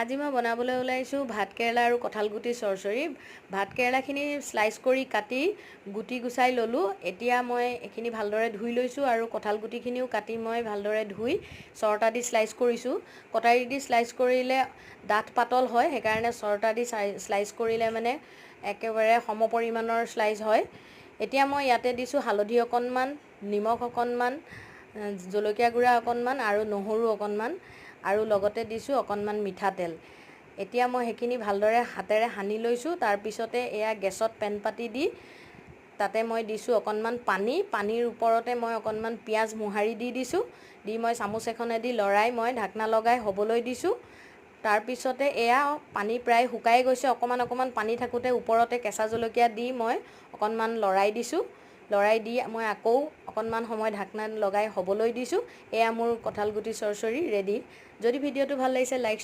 আজি মই বনাবলৈ ওলাইছোঁ ভাতকেৰেলা আৰু কঁঠালগুটি চৰচৰি। ভাতকেৰেলাখিনি স্লাইচ কৰি কাটি গুটি গুচাই ল'লোঁ। এতিয়া মই এইখিনি ভালদৰে ধুই লৈছোঁ আৰু কঁঠালগুটিখিনিও কাটি মই ভালদৰে ধুই চৰটা দি স্লাইচ কৰিছোঁ। কটাৰী দি স্লাইচ কৰিলে ডাঠ পাতল হয়, সেইকাৰণে চৰটা দি স্লাইচ কৰিলে মানে একেবাৰে সম পৰিমাণৰ স্লাইচ হয়। এতিয়া মই ইয়াতে দিছোঁ হালধি অকণমান, নিমখ অকণমান, জলকীয়া গুড়া অকণমান আৰু নহৰু অকণমান আৰু লগতে দিছোঁ অকণমান মিঠাতেল। এতিয়া মই সেইখিনি ভালদৰে হাতেৰে সানি লৈছোঁ। তাৰপিছতে এয়া গেছত পেন পাতি দি তাতে মই দিছোঁ অকণমান পানী। পানীৰ ওপৰতে মই অকণমান পিঁয়াজ মোহাৰি দি দিছোঁ। দি মই চামুচ এখনেদি লৰাই মই ঢাকনা লগাই হ'বলৈ দিছোঁ। তাৰপিছতে এয়া পানী প্ৰায় শুকাই গৈছে। অকণমান পানী থাকোঁতে ওপৰতে কেঁচা জলকীয়া দি মই অকণমান লৰাই দিছোঁ। লৰাই দি মই আকৌ অকণমান সময় ঢাকনা লগাই হ'বলৈ দিছোঁ। এয়া মোৰ কঁঠালগুটি চৰচৰি ৰেডি। যদি ভিডিঅ'টো ভাল লাগিছে লাইক